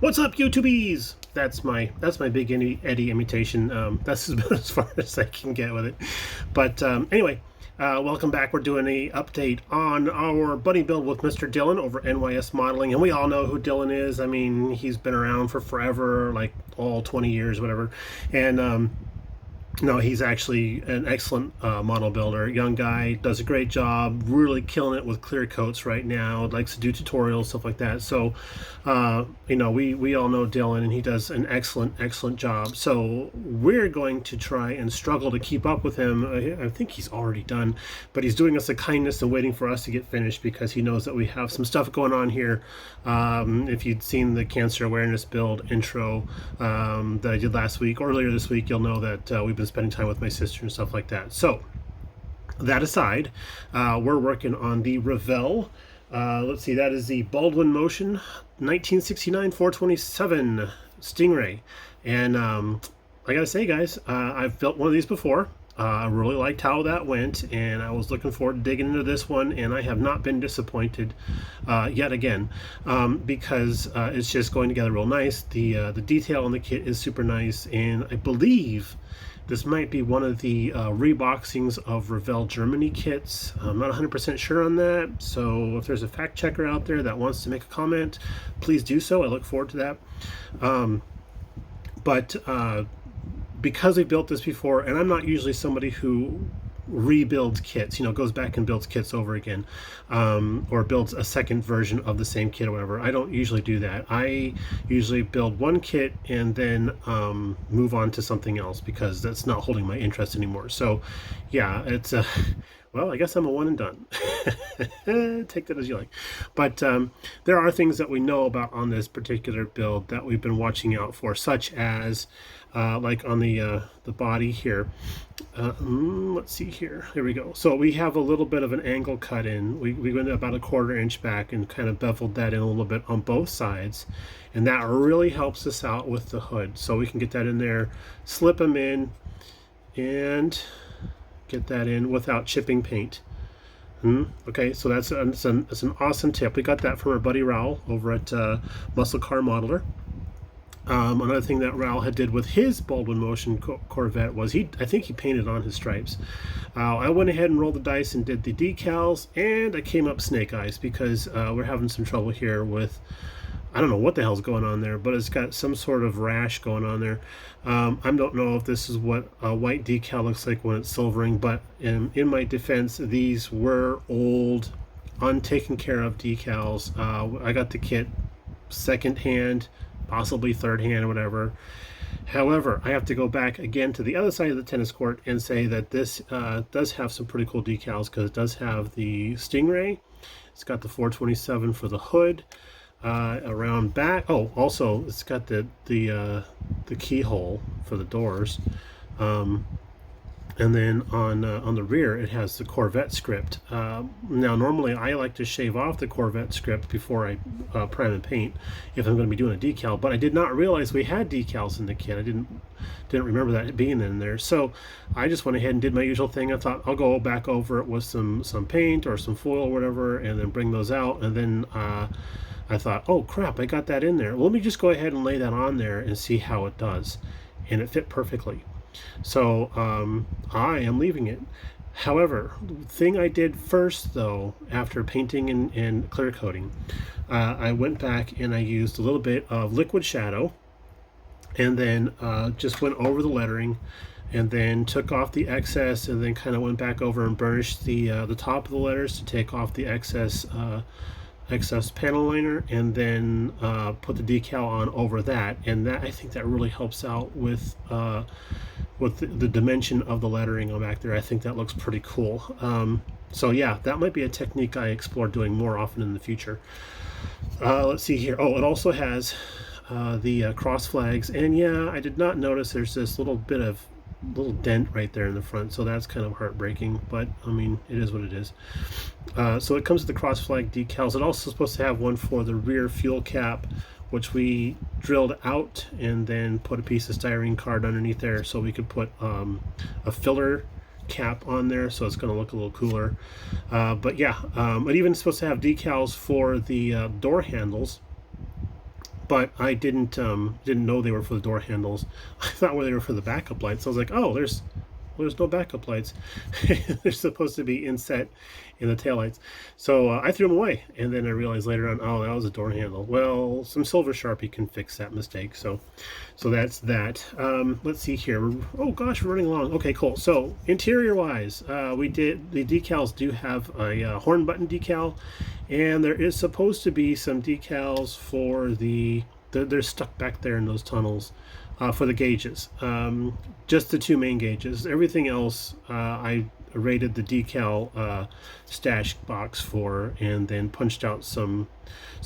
What's up, YouTubies? That's my big Eddie imitation. That's about as far as I can get with it. But anyway, welcome back. We're doing a update on our buddy build with Mr. Dylan over NYS Modeling, and we all know who Dylan is. I mean, he's been around for forever, like all 20 years, whatever. And no, he's actually an excellent model builder. Young guy, does a great job, really killing it with clear coats right now. Likes to do tutorials, stuff like that. So, we all know Dylan, and he does an excellent job. So we're going to try and struggle to keep up with him. I think he's already done, but he's doing us a kindness and waiting for us to get finished because he knows that we have some stuff going on here. If you'd seen the cancer awareness build intro that I did last week, or earlier this week, you'll know that we've been spending time with my sister and stuff like that. So that aside, we're working on the Revell. Let's see, that is the Baldwin Motion 1969 427 Stingray. And I gotta say, guys, I've built one of these before. I really liked how that went, and I was looking forward to digging into this one, and I have not been disappointed yet again, because it's just going together real nice. The detail on the kit is super nice, and I believe this might be one of the reboxings of Revell Germany kits. I'm not 100% sure on that, so if there's a fact checker out there that wants to make a comment, please do so. I look forward to that. Because we built this before, and I'm not usually somebody who rebuilds kits, goes back and builds kits over again, or builds a second version of the same kit or whatever. I don't usually do that. I usually build one kit and then move on to something else because that's not holding my interest anymore. So yeah, it's well, I guess I'm a one and done. Take that as you like. But there are things that we know about on this particular build that we've been watching out for, such as like on the body here. Let's see here. Here we go. So we have a little bit of an angle cut in. We went about a 1/4 inch back and kind of beveled that in a little bit on both sides. And that really helps us out with the hood. So we can get that in there, slip them in, and get that in without chipping paint. Okay, so that's an awesome tip. We got that from our buddy Raul over at Muscle Car Modeler. Another thing that Raul had did with his Baldwin Motion Corvette was I think he painted on his stripes. I went ahead and rolled the dice and did the decals, and I came up snake eyes because we're having some trouble here with, I don't know what the hell's going on there, but it's got some sort of rash going on there. I don't know if this is what a white decal looks like when it's silvering, but in my defense, these were old, untaken care of decals. I got the kit second hand, possibly third hand or whatever. However, I have to go back again to the other side of the tennis court and say that this does have some pretty cool decals, because it does have the Stingray. It's got the 427 for the hood. Around back, oh, also it's got the keyhole for the doors, and then on the rear it has the Corvette script. Now normally I like to shave off the Corvette script before I prime and paint if I'm going to be doing a decal, but I did not realize we had decals in the kit. I didn't remember that being in there, so I just went ahead and did my usual thing. I thought I'll go back over it with some paint or some foil or whatever, and then bring those out, and then I thought, oh crap, I got that in there. Well, let me just go ahead and lay that on there and see how it does. And it fit perfectly. So I am leaving it. However, the thing I did first, though, after painting and clear coating, I went back and I used a little bit of liquid shadow, and then just went over the lettering, and then took off the excess, and then kind of went back over and burnished the top of the letters to take off the excess panel liner, and then put the decal on over that. And that, I think that really helps out with the dimension of the lettering on back there. I think that looks pretty cool. So yeah, that might be a technique I explore doing more often in the future. Let's see here. Oh, it also has the cross flags, and yeah, I did not notice there's this little dent right there in the front, so that's kind of heartbreaking, but I mean, it is what it is. So it comes with the cross flag decals. It's also supposed to have one for the rear fuel cap, which we drilled out and then put a piece of styrene card underneath there so we could put a filler cap on there, so it's going to look a little cooler. But yeah, it even supposed to have decals for the door handles, but I didn't know they were for the door handles. I thought they were for the backup lights. I was like, oh, there's no backup lights. They're supposed to be inset in the taillights. So I threw them away, and then I realized later on, oh, that was a door handle. Well, some silver Sharpie can fix that mistake. So that's that. Let's see here. Oh gosh, we're running along. Okay, cool. So interior wise, the decals do have a horn button decal, and there is supposed to be some decals for they're stuck back there in those tunnels. For the gauges, just the two main gauges. Everything else I rated the decal stash box for, and then punched out some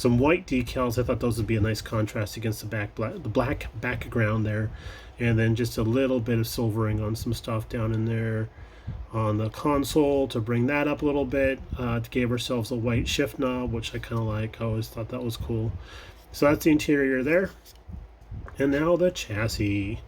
white decals. I thought those would be a nice contrast against the black background there, and then just a little bit of silvering on some stuff down in there on the console to bring that up a little bit. Gave ourselves a white shift knob, which I kind of like. I always thought that was cool. So that's the interior there. And now the chassis.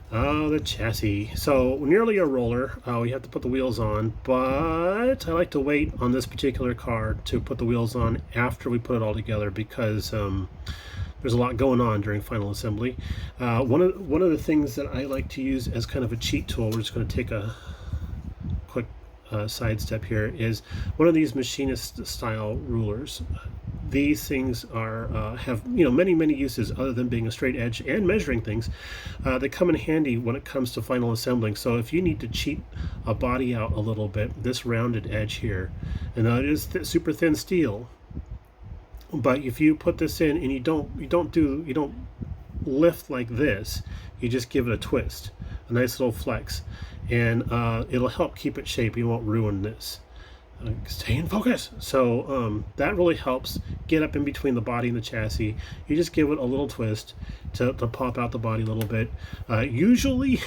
The chassis. So nearly a roller. We have to put the wheels on, but I like to wait on this particular car to put the wheels on after we put it all together, because there's a lot going on during final assembly. One of the things that I like to use as kind of a cheat tool, we're just going to take a quick sidestep here, is one of these machinist style rulers. These things have many uses other than being a straight edge and measuring things. They come in handy when it comes to final assembling. So if you need to cheat a body out a little bit, this rounded edge here, and it is super thin steel, but if you put this in and you don't lift like this, you just give it a twist, a nice little flex, and it'll help keep it shape. You won't ruin this. Stay in focus. So that really helps get up in between the body and the chassis. You just give it a little twist to pop out the body a little bit. Usually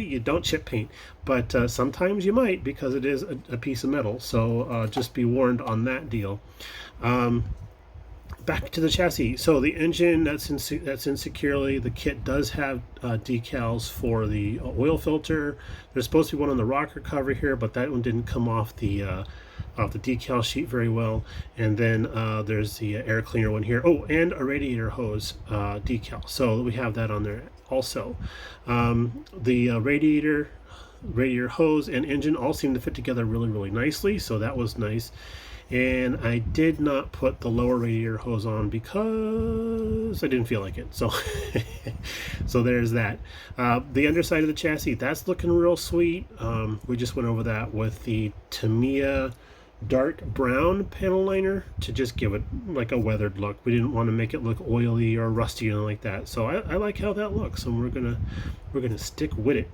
you don't chip paint, but sometimes you might, because it is a piece of metal. So just be warned on that deal. Back to the chassis. So the engine that's in securely. The kit does have decals for the oil filter. There's supposed to be one on the rocker cover here, but that one didn't come off the decal sheet very well. And then there's the air cleaner one here. Oh, and a radiator hose decal. So we have that on there also. The radiator hose and engine all seem to fit together really nicely. So that was nice. And I did not put the lower radiator hose on because I didn't feel like it. So so there's that. The underside of the chassis, that's looking real sweet. We just went over that with the Tamiya dark brown panel liner to just give it like a weathered look. We didn't want to make it look oily or rusty or anything like that. So I like how that looks, and we're gonna stick with it.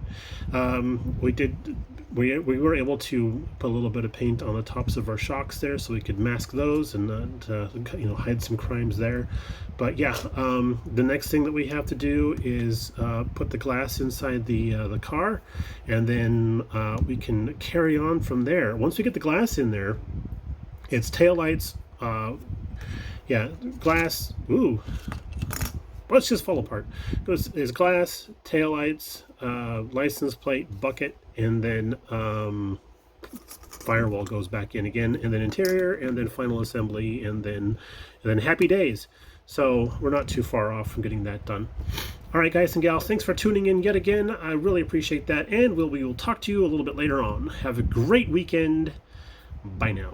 We were able to put a little bit of paint on the tops of our shocks there, so we could mask those and not hide some crimes there. But yeah, the next thing that we have to do is put the glass inside the car, and then we can carry on from there. Once we get the glass in there, it's taillights, glass. Ooh, let's just fall apart. There's glass, taillights, license plate, bucket, and then firewall goes back in again, and then interior, and then final assembly, and then happy days. So we're not too far off from getting that done. All right, guys and gals, thanks for tuning in yet again. I really appreciate that, and we will talk to you a little bit later on. Have a great weekend. Bye now.